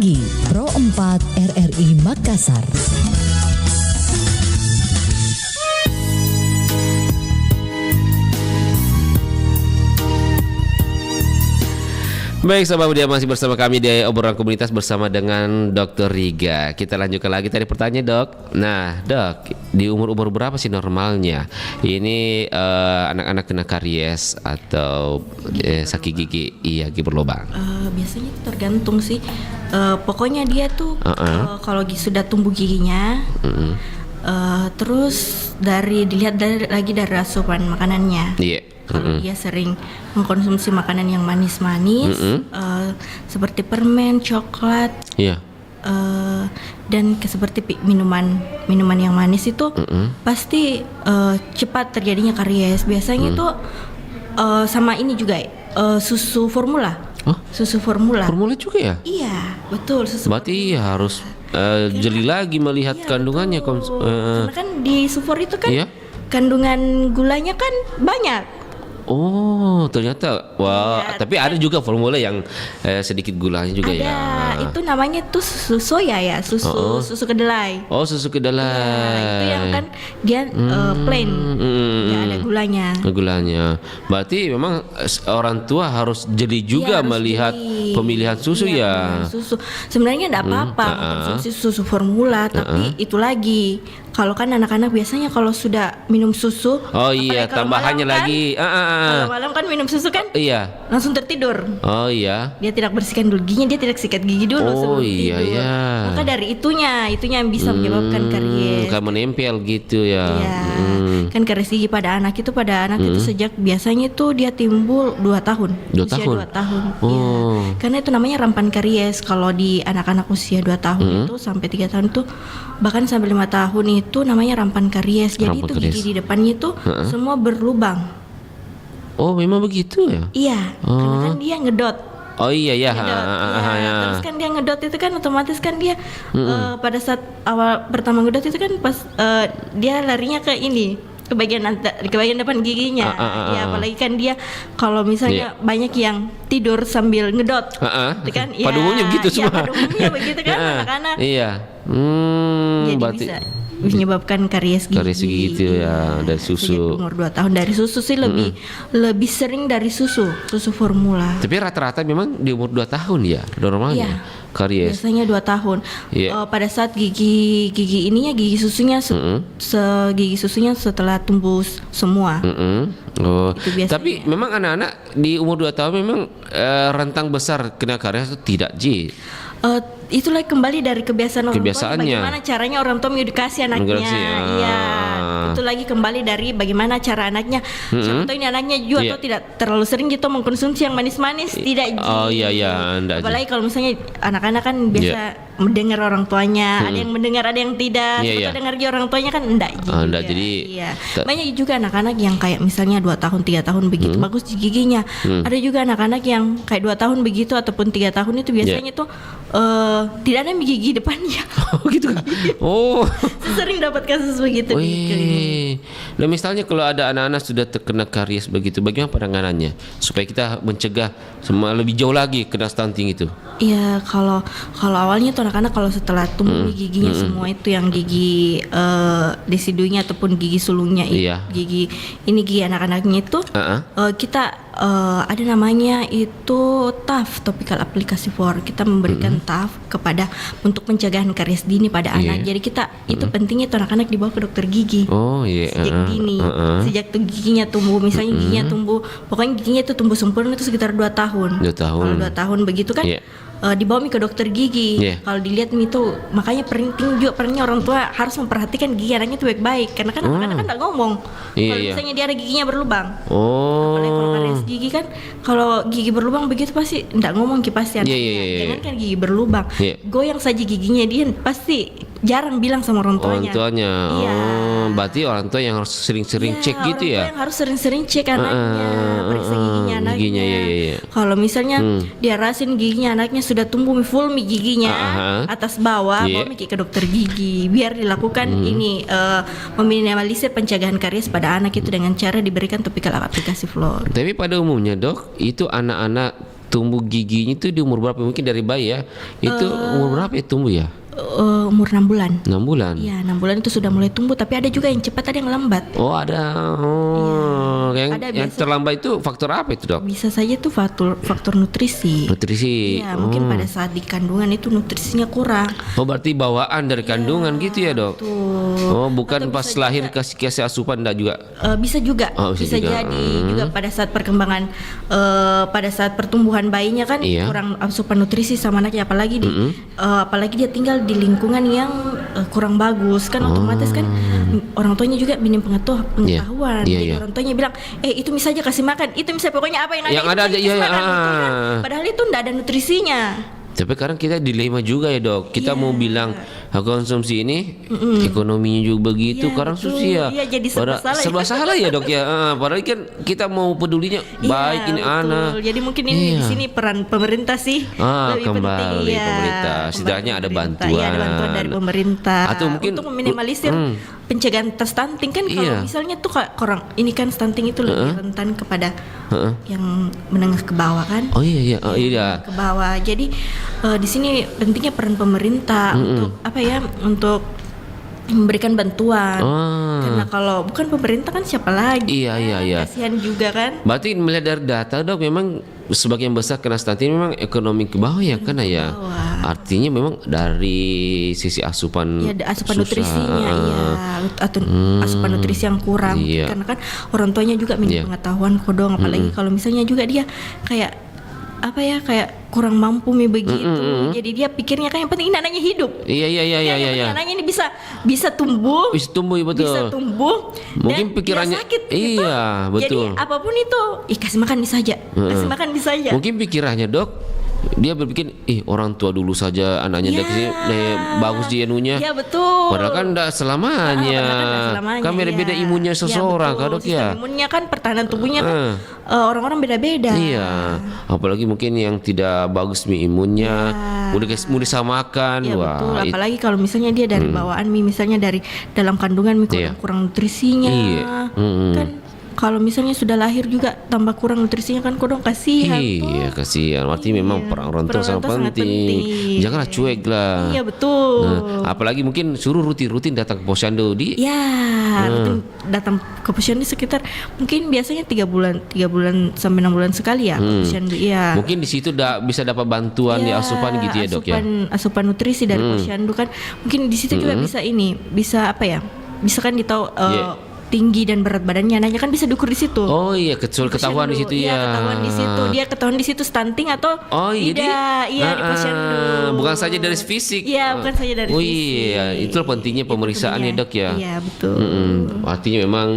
Pagi Pro 4 RRI Makassar. Baik, sahabat Budia, masih bersama kami di obrolan komunitas bersama dengan Dr. Riga. Kita lanjutkan lagi tadi pertanyaan, Dok. Nah, Dok, di umur berapa sih normalnya ini anak-anak kena karies atau sakit gigi, gigi berlubang? Biasanya tergantung sih. Pokoknya dia tuh kalau sudah tumbuh giginya, terus dilihat lagi dari asupan makanannya. Iya. Kalau dia sering mengkonsumsi makanan yang manis-manis, seperti permen, coklat, dan seperti minuman yang manis itu, pasti cepat terjadinya karies. Biasanya itu sama ini juga susu formula. Susu formula. Formula juga ya? Iya, betul. Berarti harus jeli lagi melihat kandungannya. Karena kan di sufor itu kan Iya. kandungan gulanya kan banyak. Oh, ternyata. Wah, tapi ada juga formula yang sedikit gulanya juga Ada, ya. itu namanya tuh susu soya ya, susu kedelai. Oh, susu kedelai. Ya, itu yang kan dia plain, nggak ada gulanya. Gulanya. Berarti memang orang tua harus jeli juga Iya, harus melihat jeli. pemilihan susu Iya, ya. pemilihan susu. Sebenarnya nggak apa-apa mengkonsumsi susu formula, tapi itu lagi. Kalau kan anak-anak biasanya kalau sudah minum susu, Oh iya, apalagi kalau tambahannya malam kan, lagi. Kalau malam kan minum susu kan Iya. langsung tertidur. Oh iya. Dia tidak bersihkan dulu giginya, dia tidak sikat gigi dulu Oh, sebelum iya, tidur. iya. Maka dari itunya yang bisa menyebabkan karies. Kayak menempel gitu ya. Iya. Kan karies gigi pada anak itu sejak biasanya itu dia timbul 2 tahun. 2 usia tahun? 2 tahun. Oh. Iya. Karena itu namanya rampan karies. Kalau di anak-anak usia 2 tahun itu sampai 3 tahun itu, bahkan sampai 5 tahun itu namanya rampan karies. Jadi Rampan itu karies. gigi di depannya itu semua berlubang. Oh, memang begitu ya? Iya, karena kan dia ngedot. Oh iya ya. Ngedot, ya. Terus kan dia ngedot itu kan otomatis kan dia pada saat awal pertama ngedot itu kan pas dia larinya ke ini, ke bagian depan giginya. Ya, apalagi kan dia kalau misalnya banyak yang tidur sambil ngedot. Itu kan Pada umumnya begitu ya, semua. pada umumnya begitu kan anak-anak. Iya. Jadi Berarti bisa menyebabkan karies gigi. karies gigi itu ya dari Sejak susu. umur 2 tahun. Dari susu sih lebih sering dari susu formula. Tapi rata-rata memang di umur 2 tahun ya normalnya Iya. karies. Biasanya 2 tahun. Iya. Pada saat gigi susunya setelah tumbuh semua. Oh. Itu biasanya. Tapi memang anak-anak di umur 2 tahun memang rentang besar kena karies atau tidak, Ji? Itulah kembali dari kebiasaan orang tua. Kebiasaannya. Bagaimana caranya orang tua mengedukasi anaknya. Mengedukasi, Iya. Itu lagi kembali dari bagaimana cara anaknya. Siapa tahu ini anaknya juga Iya. atau tidak terlalu sering gitu mengkonsumsi yang manis-manis, tidak. Oh iya enggak. Apalagi kalau misalnya anak-anak kan biasa mendengar orang tuanya, ada yang mendengar, ada yang tidak. Iya, Siapa tahu dengar dia orang tuanya kan enggak juga. enggak, jadi iya. Banyak juga anak-anak yang kayak misalnya 2 tahun, 3 tahun begitu bagus di giginya. Ada juga anak-anak yang kayak 2 tahun begitu ataupun 3 tahun itu biasanya tuh tidak ada gigi depannya. Oh gitu kan? Oh. Sering dapat kasus begitu di klinik. Wih. Nah misalnya kalau ada anak-anak sudah terkena karies begitu, bagaimana penanganannya supaya kita mencegah lebih jauh lagi kena stunting itu? Iya, kalau awalnya tuh anak-anak kalau setelah tumbuh giginya semua itu yang gigi desidunya ataupun gigi sulungnya Iya. gigi anak-anaknya itu kita ada namanya itu TAF, topical application for. Kita memberikan TAF kepada untuk pencegahan karies dini pada anak. Jadi kita itu pentingnya tuh anak-anak dibawa ke dokter gigi. Oh iya. Sejak dini, sejak tuh giginya tumbuh, misalnya giginya tumbuh, pokoknya giginya itu tumbuh sempurna itu sekitar 2 tahun. 2 tahun. Kalau 2 tahun begitu kan, dibawa ke dokter gigi. Kalau dilihat itu, makanya penting juga orang tua harus memperhatikan gigi anaknya itu baik-baik, karena kan anak-anak kan nggak ngomong. Kalau misalnya dia ada giginya berlubang, apalagi kalau karies gigi kan, kalau gigi berlubang begitu pasti nggak ngomong pasti anaknya. Jangan kan gigi berlubang, goyang saja giginya dia pasti jarang bilang sama orang tuanya. Orang tuanya. Iya. Oh, berarti orang tua yang harus sering-sering cek gitu ya. Orang tua yang harus sering-sering cek anaknya, periksa giginya anaknya. Giginya, iya. Kalau misalnya dia rasain giginya anaknya sudah tumbuh full giginya atas bawah, bawa ke dokter gigi biar dilakukan ini meminimalisir pencegahan karies pada anak itu dengan cara diberikan topical aplikasi fluor. Tapi pada umumnya dok, itu anak-anak tumbuh giginya itu di umur berapa? Mungkin dari bayi ya. Itu umur berapa ya tumbuh ya? Umur 6 bulan. 6 bulan. Iya, 6 bulan itu sudah mulai tumbuh, tapi ada juga yang cepat, ada yang lambat. Oh, ada. Ada Yang biasa. terlambat itu faktor apa itu, Dok? Bisa saja tuh faktor nutrisi. Nutrisi. Iya, mungkin pada saat di kandungan itu nutrisinya kurang. Oh, berarti bawaan dari kandungan gitu ya, Dok? Tuh. Oh, bukan Atau pas bisa lahir juga- kasih asupan enggak juga. Bisa juga, Oh, bisa juga. jadi juga pada saat perkembangan, pada saat pertumbuhan bayinya kan Iya. kurang asupan nutrisi sama anaknya, apalagi apalagi dia tinggal di lingkungan yang kurang bagus kan, otomatis kan orang tuanya juga minim pengetahuan. Iya, Jadi iya. orang tuanya bilang, itu misalnya kasih makan, itu misalnya pokoknya apa yang Yang itu ada aja, kasih iya, makan, iya. gitu kan. Padahal itu enggak ada nutrisinya. Tapi kadang kita dilema juga ya, Dok. Kita mau bilang konsumsi ini ekonominya juga begitu, Iya, kadang betul. susah ya. Iya, jadi serba salah ya. serba salah ya, Dok ya. Padahal kan kita mau pedulinya baik ini Iya, betul. anak. Jadi mungkin ini Iya. di sini peran pemerintah sih lebih kembali penting. Iya, pemerintah. Setidaknya ada pemerintah. Iya, ada bantuan dari pemerintah. Atau mungkin untuk meminimalisir pencegahan stunting kan. Kalau Iya. misalnya tuh orang ini kan stunting itu lebih rentan kepada yang menengah ke bawah kan. Oh iya, iya. Oh iya. Ke bawah. Jadi di sini pentingnya peran pemerintah untuk apa ya? Untuk memberikan bantuan. Karena kalau bukan pemerintah kan siapa lagi? Iya, iya, iya. Kasihan juga kan. Berarti melihat dari data, Dok, memang sebagian besar kena stunting memang ekonomi ke bawah ya kan ya. Artinya memang dari sisi asupan Ya, ada asupan susah. nutrisinya, iya, atau asupan nutrisi yang kurang. Iya. Karena kan orang tuanya juga Iya. minim pengetahuan kodong, apalagi kalau misalnya juga dia kayak apa ya, kayak kurang mampu begitu. Jadi dia pikirnya kan yang penting ini anaknya hidup. Iya, iya, iya, iya, Yang penting iya. anaknya ini bisa tumbuh. Bisa tumbuh, ya, betul. Bisa tumbuh. Mungkin dan pikirannya- dia sakit, gitu. iya, betul. Jadi apapun itu, kasih makan bisa aja. Kasih makan bisa aja. Mungkin pikirannya, Dok, dia berpikir, orang tua dulu saja anaknya Iya. bagus dia anunya. Iya, betul. Padahal kan enggak selamanya. Padahal kan nggak selamanya, Kan beda-beda iya. imunnya Iya, seseorang, betul. kan, Dok Sistem ya. imunnya kan, pertahanan tubuhnya kan orang-orang beda-beda. Iya, apalagi mungkin yang tidak bagus imunnya, mudah disamakan. Iya, Wah, betul. Apalagi kalau misalnya dia dari bawaan misalnya dari dalam kandungan Iya. kurang nutrisinya. Iya. Kan kalau misalnya sudah lahir juga tambah kurang nutrisinya kan kodong kasihan. iya, kasihan. Artinya memang peran orang tua Peran sangat orang tua sangat penting. penting. Janganlah cuek lah. Iya, betul. Apalagi mungkin suruh rutin datang ke posyandu di. Ya, rutin datang ke posyandu sekitar mungkin biasanya 3 bulan sampai 6 bulan sekali ya ke posyandu. Iya. Mungkin di situ bisa dapat bantuan di asupan gitu ya, Dok ya. Asupan nutrisi dari posyandu kan mungkin di situ juga bisa apa ya? Bisa kan ditahu Iya. tinggi dan berat badannya anaknya kan bisa diukur di situ. Oh iya, ketahuan di situ Iya, ya. ketahuan di situ. Dia ketahuan di situ stunting atau Oh iya, tidak. Iya, di posyandu. bukan saja dari fisik. Iya, bukan saja dari Oh fisik. iya, itulah pentingnya pemeriksaan ya, Dok ya. Iya, betul. Artinya memang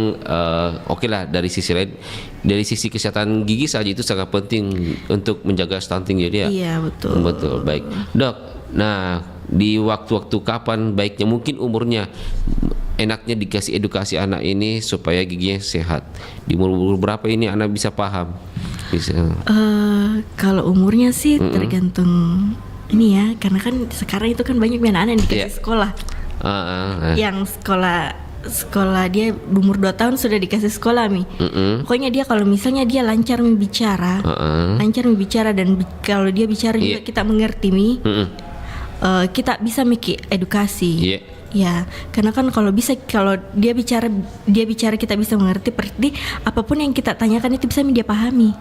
oke lah dari sisi lain, dari sisi kesehatan gigi saja itu sangat penting untuk menjaga stunting jadi ya. Iya, betul. Betul, baik. Dok, nah di waktu-waktu kapan baiknya mungkin umurnya enaknya dikasih edukasi anak ini supaya giginya sehat? Di umur berapa ini anak bisa paham? Bisa. Kalau umurnya sih tergantung ini ya, karena kan sekarang itu kan banyak anak-anak yang dikasih Iya. sekolah. Yang sekolah dia umur 2 tahun sudah dikasih sekolah Pokoknya dia kalau misalnya dia lancar membicara, dan kalau dia bicara juga Iya. kita mengerti kita bisa mikir edukasi. Iya. Ya, karena kan kalau dia bicara kita bisa mengerti, berarti apapun yang kita tanyakan itu bisa dia pahami.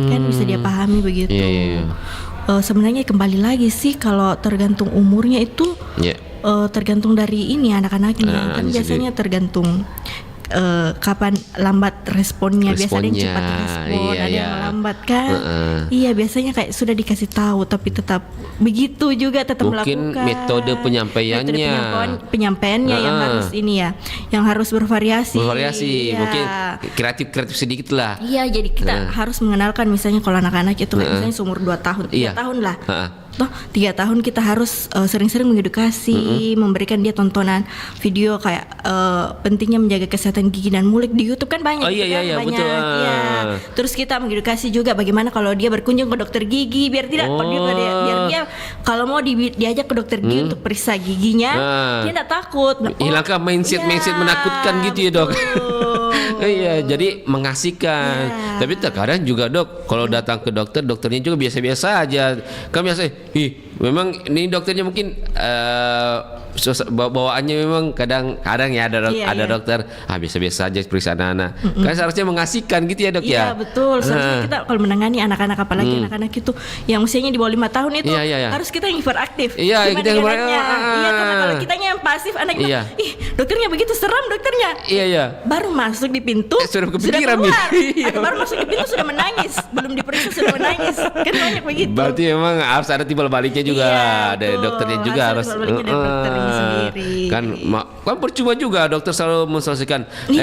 Kan bisa dia pahami begitu. Iya, iya, iya. Sebenarnya kembali lagi sih kalau tergantung umurnya itu Iya. tergantung dari ini anak-anaknya. Kan biasanya tergantung kapan lambat responnya. Biasa ada yang cepat respon, iya, ada iya. yang lambat kan. Iya, biasanya kayak sudah dikasih tahu tapi tetap begitu juga tetap Mungkin melakukan. metode penyampaiannya. Penyampaiannya yang harus ini ya, yang harus bervariasi. Bervariasi, Iya. mungkin kreatif sedikit lah. Iya, jadi kita harus mengenalkan misalnya kalau anak-anak itu kayak misalnya seumur 2 tahun, 3 Iya. tahun lah. Heeh. Toh 3 tahun kita harus sering-sering mengedukasi, memberikan dia tontonan video kayak pentingnya menjaga kesehatan gigi dan mulut di YouTube kan banyak. Oh, iya, gitu iya, kan, iya, banyak. betul. Iya. Terus kita mengedukasi juga bagaimana kalau dia berkunjung ke dokter gigi biar tidak biar dia kalau mau diajak ke dokter gigi untuk periksa giginya, dia tidak takut. Hilangkan mindset iya, menakutkan gitu ya, Dok. betul. Iya, jadi mengasihkan. Iya. Tapi terkadang juga dok, kalau datang ke dokter, dokternya juga biasa-biasa aja. Kan biasa, memang ini dokternya mungkin bawaannya memang kadang ya ada dokter biasa-biasa aja periksa anak-anak. Kan seharusnya mengasihkan gitu ya dok ya. Iya betul. Seharusnya kita kalau menangani anak-anak apalagi anak-anak itu yang usianya di bawah 5 tahun itu harus kita yang hiperaktif. Iya, kita yang Iya, karena kalau kitanya yang pasif anak-anak, dokternya begitu seram dokternya. Iya. Baru masuk di pintu sudah kepikiran keluar. Iya. Baru masuk di pintu sudah menangis, belum diperiksa sudah menangis. Kan banyak begitu. Berarti memang harus ada timbal baliknya juga. Dari dokternya juga harus. Timbal baliknya dari dokternya sendiri. Kan percuma juga dokter selalu mensosialisasikan.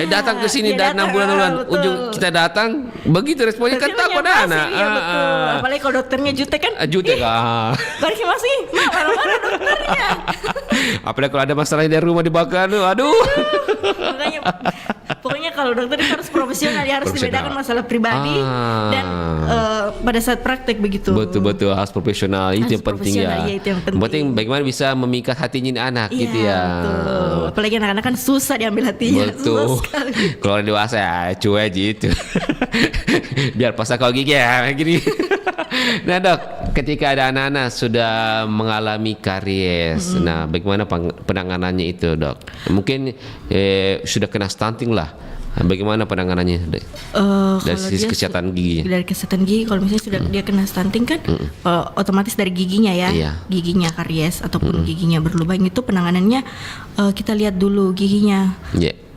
Datang ke sini dan 6 bulan. Ujung kita datang, begitu responnya kan takut anak. Iya betul. Apalagi kalau dokternya jutek kan. Jutek Balik masih, marah-marah dokternya. Apalagi kalau ada masalah dari rumah dibakar, aduh. Makanya pokoknya kalau dokter itu harus profesional, ya harus dibedakan masalah pribadi dan pada saat praktek begitu. Betul harus profesional, itu yang penting ya. Iya, itu yang penting. Penting bagaimana bisa memikat hatinya anak gitu ya. Betul. Apalagi anak-anak kan susah diambil hatinya. Betul. Kalau orang dewasa ya cuek aja itu. Biar pas kau gigi ya gini. Nah dok, ketika ada anak-anak sudah mengalami karies, nah bagaimana penanganannya itu dok? Mungkin sudah kena stunting lah. Bagaimana penanganannya dari sisi kesehatan giginya? Dari kesehatan gigi, kalau misalnya sudah dia kena stunting kan, otomatis dari giginya ya, giginya karies ataupun giginya berlubang itu penanganannya kita lihat dulu giginya,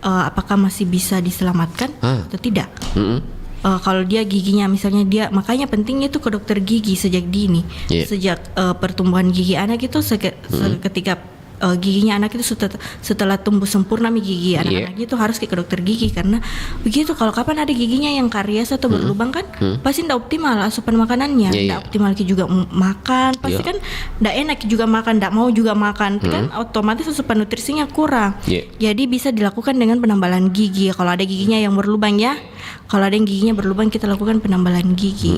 apakah masih bisa diselamatkan atau tidak. Kalau dia giginya misalnya makanya pentingnya itu ke dokter gigi sejak dini, sejak pertumbuhan gigi anak itu ketika giginya anak itu setelah tumbuh sempurna gigi anak-anaknya itu harus ke dokter gigi, karena begitu kalau kapan ada giginya yang karies atau berlubang kan pasti tidak optimal asupan makanannya, tidak optimal juga makan, pasti kan tidak enak juga makan, tidak mau juga makan, kan otomatis asupan nutrisinya kurang. Jadi bisa dilakukan dengan penambalan gigi kalau ada giginya yang berlubang ya. Kalau ada yang giginya berlubang kita lakukan penambalan gigi.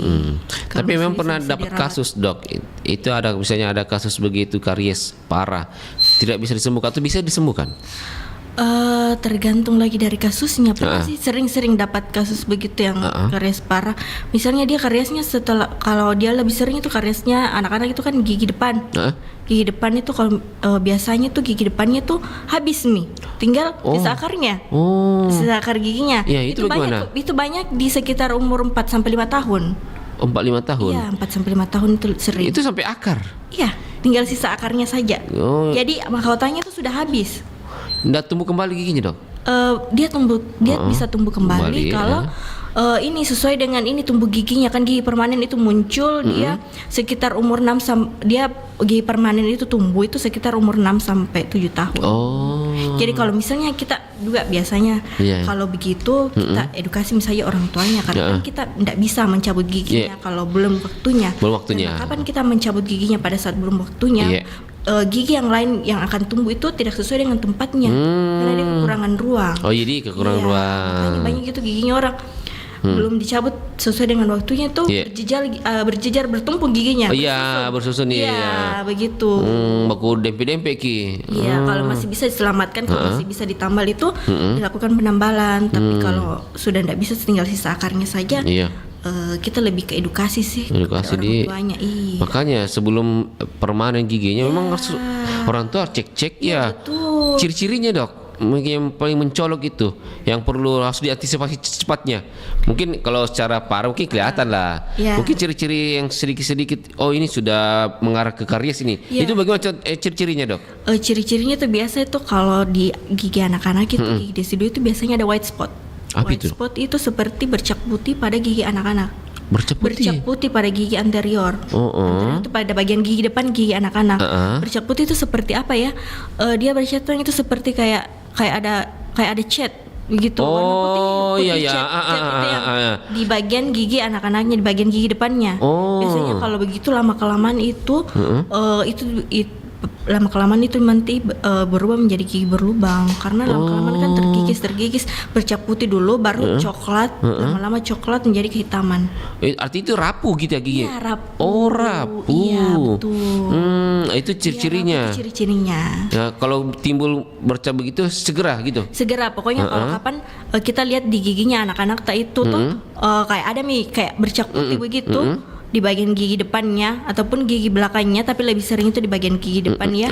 Tapi memang pernah dapat kasus dok, itu ada misalnya ada kasus begitu karies parah tidak bisa disembuhkan atau bisa disembuhkan? Tergantung lagi dari kasusnya. Pernah sih sering-sering dapat kasus begitu yang karies parah. Misalnya dia kariesnya kalau dia lebih sering itu kariesnya anak-anak itu kan gigi depan. Gigi depan itu kalau biasanya tuh gigi depannya tuh habis nih, tinggal sisa akarnya, sisa akar giginya. Itu bagaimana? Itu banyak di sekitar umur 4 sampai 5 tahun. 4-5 tahun? Iya, 4 sampai 5 tahun itu sering. Itu sampai akar? Iya, tinggal sisa akarnya saja. Jadi mahkotanya itu sudah habis. Nggak tumbuh kembali giginya dok? Dia bisa tumbuh kembali kalau ini sesuai dengan ini tumbuh giginya kan, gigi permanen itu muncul dia sekitar umur 6 dia gigi permanen itu tumbuh itu sekitar umur 6 sampai 7 tahun. Jadi kalau misalnya kita juga biasanya kalau begitu kita edukasi misalnya orang tuanya, karena kan kita tidak bisa mencabut giginya kalau belum waktunya. Nah, kapan kita mencabut giginya pada saat belum waktunya? Gigi yang lain yang akan tumbuh itu tidak sesuai dengan tempatnya karena dia kekurangan ruang. Jadi kekurangan ruang. Banyak gitu giginya orang belum dicabut sesuai dengan waktunya tuh berjejar bertumpuk giginya. Bersusun begitu. Baku dempe-dempe ki. Kalau masih bisa diselamatkan, kalau masih bisa ditambal itu dilakukan penambalan. Tapi kalau sudah tidak bisa tinggal sisa akarnya saja. Kita lebih ke edukasi sih, edukasi orang tuanya. Makanya sebelum permanen giginya memang harus orang tua cek betul. Ciri-cirinya dok, mungkin yang paling mencolok itu yang perlu harus diantisipasi secepatnya. Mungkin kalau secara parah mungkin kelihatan lah. Mungkin ciri-ciri yang sedikit-sedikit ini sudah mengarah ke karies ini. Itu bagaimana ciri-cirinya dok? Ciri-cirinya tuh biasa itu kalau di gigi anak-anak itu gigi desidu itu biasanya ada white spot. White spot itu seperti bercak putih pada gigi anak-anak. Bercak putih pada gigi anterior. Anterior itu pada bagian gigi depan gigi anak-anak. Bercak putih itu seperti apa ya? Dia bercak itu seperti kayak ada cat begitu. Putih di bagian gigi anak-anaknya, di bagian gigi depannya. Biasanya kalau begitu lama kelamaan itu lama kelamaan itu nanti berubah menjadi gigi berlubang karena lama kelamaan kan terkikis bercak putih dulu baru coklat, lama-lama coklat menjadi kehitaman. Arti itu rapuh gitu ya gigi? Iya, rapuh. Oh, rapuh. Iya, betul. Itu ciri-cirinya. Iya, ciri-cirinya. Ya, kalau timbul bercak begitu segera gitu. Segera pokoknya kalau kapan kita lihat di giginya anak-anak itu tuh kayak ada kayak bercak putih begitu di bagian gigi depannya ataupun gigi belakangnya, tapi lebih sering itu di bagian gigi depan ya.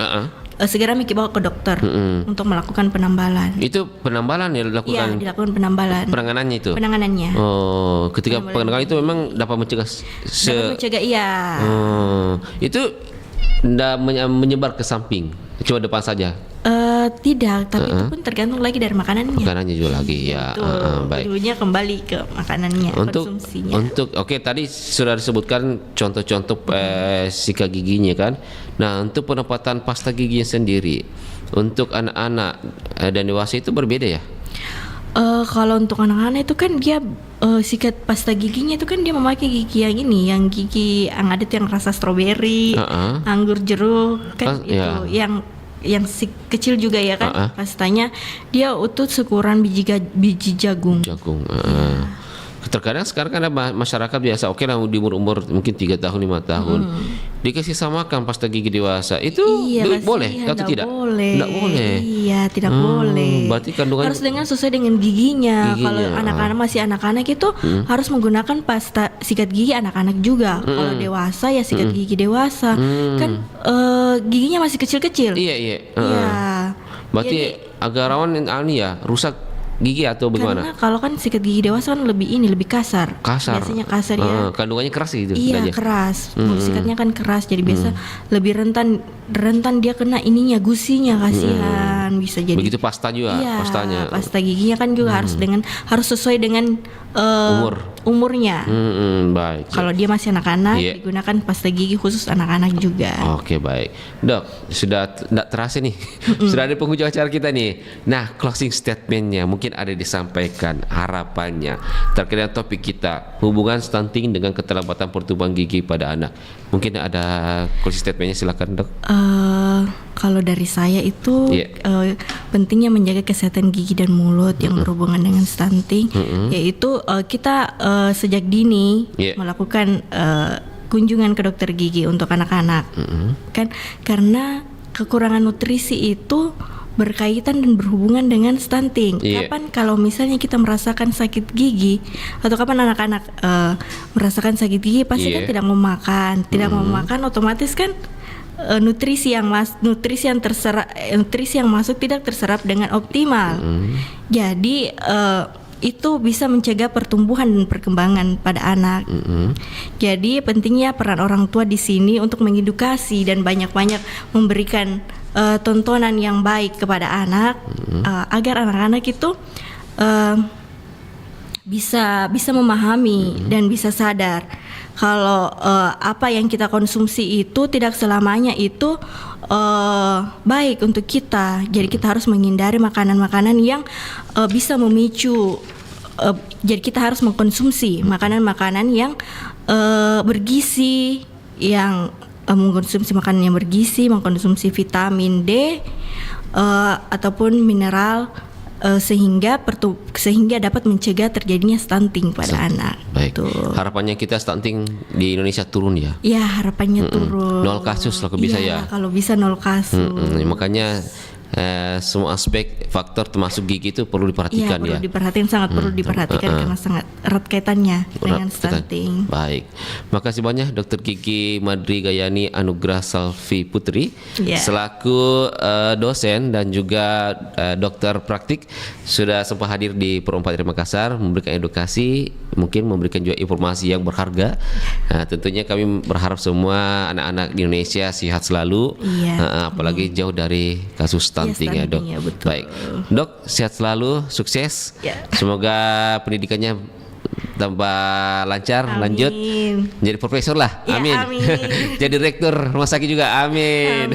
Segera bawa ke dokter untuk melakukan penambalan. Itu penambalan ya dilakukan? Iya, dilakukan penambalan. Penanganannya itu? Penanganannya. Oh, ketika penanganan itu memang dapat mencegah Dapat mencegah, iya. Itu tidak menyebar ke samping, cuma depan saja? Tidak, tapi itu pun tergantung lagi dari makanannya. Makanannya juga lagi ya. Baik. Dulunya kembali ke makanannya, konsumsinya. Oke, tadi sudah disebutkan contoh-contoh sikat giginya kan. Nah, untuk penempatan pasta giginya sendiri untuk anak-anak dan dewasa itu berbeda ya? Kalau untuk anak-anak itu kan dia sikat pasta giginya itu kan dia memakai gigi yang ini, yang gigi yang ada yang rasa stroberi, anggur jeruk kan itu yang kecil juga ya kan. Pastanya dia utuh seukuran biji jagung. Terkadang sekarang kan ada masyarakat biasa oke lah di umur mungkin 3 tahun 5 tahun dikasih samakan pasta gigi dewasa itu boleh atau tidak? Boleh. Tidak boleh. Iya, tidak boleh. Berarti kandungan harus dengan sesuai dengan giginya. Kalau anak-anak masih anak-anak itu harus menggunakan pasta sikat gigi anak-anak juga. Kalau dewasa ya sikat gigi dewasa. Kan giginya masih kecil-kecil. Iya. Berarti Jadi, agak rawan ini ya rusak gigi atau bagaimana? Karena kalau kan sikat gigi dewasa kan lebih kasar. Biasanya kasar ya. Kandungannya keras gitu. Iya, keras. Sikatnya kan keras, jadi biasa lebih rentan dia kena ininya, gusinya, kasihan bisa jadi. Begitu pasta juga, iya, pastanya. Pasta giginya kan juga harus sesuai dengan umurnya. Baik. Kalau dia masih anak-anak digunakan pasta gigi khusus anak-anak juga. Oke, baik. Dok, sudah tidak terasa nih. Sudah ada penghujung acara kita nih. Nah, closing statementnya mungkin ada disampaikan harapannya terkait dengan topik kita hubungan stunting dengan keterlambatan pertumbuhan gigi pada anak. Mungkin ada closing statementnya, silakan dok. Kalau dari saya itu pentingnya menjaga kesehatan gigi dan mulut yang berhubungan dengan stunting, yaitu kita sejak dini melakukan kunjungan ke dokter gigi untuk anak-anak, kan karena kekurangan nutrisi itu berkaitan dan berhubungan dengan stunting. Kapan kalau misalnya kita merasakan sakit gigi atau kapan anak-anak merasakan sakit gigi pasti kan tidak mau makan, otomatis kan nutrisi yang masuk tidak terserap dengan optimal. Jadi itu bisa mencegah pertumbuhan dan perkembangan pada anak. Jadi pentingnya peran orang tua di sini untuk mengedukasi dan banyak-banyak memberikan tontonan yang baik kepada anak agar anak-anak itu bisa memahami dan bisa sadar kalau apa yang kita konsumsi itu tidak selamanya itu baik untuk kita. Jadi kita harus menghindari makanan-makanan yang bisa memicu. Jadi kita harus mengkonsumsi makanan-makanan yang bergizi, yang mengkonsumsi makanan yang bergizi, mengkonsumsi vitamin D ataupun mineral sehingga dapat mencegah terjadinya stunting pada anak. Baik. Harapannya kita stunting di Indonesia turun ya? Ya, harapannya turun. 0 kasus lah kalau bisa ya. Kalau bisa 0 kasus. Makanya semua aspek faktor termasuk gigi itu perlu diperhatikan ya. Perlu diperhatikan, sangat perlu diperhatikan karena sangat erat kaitannya dengan stunting. Baik, makasih banyak Dr. Kiki Madri Gayani Anugrah Salvi Putri selaku dosen dan juga dokter praktik sudah sempat hadir di Pro 4 Makassar memberikan edukasi, mungkin memberikan juga informasi yang berharga. Tentunya kami berharap semua anak-anak di Indonesia sehat selalu, apalagi jauh dari kasus stunting ya dok. Baik, dok sehat selalu, sukses. Semoga pendidikannya tambah lancar, lanjut jadi profesor lah, amin. Jadi rektor rumah sakit juga, amin.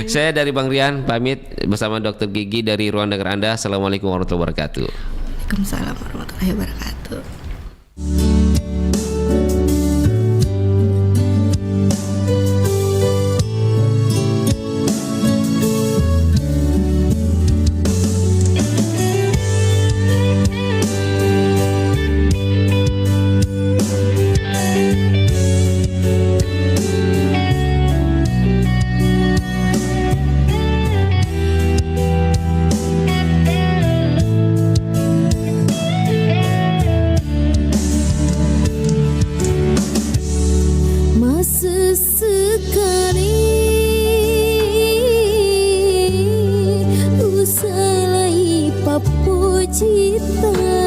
Saya dari Bang Rian pamit bersama Dokter Gigi dari ruang dengar Anda. Assalamualaikum warahmatullahi wabarakatuh. Waalaikumsalam warahmatullahi wabarakatuh. cita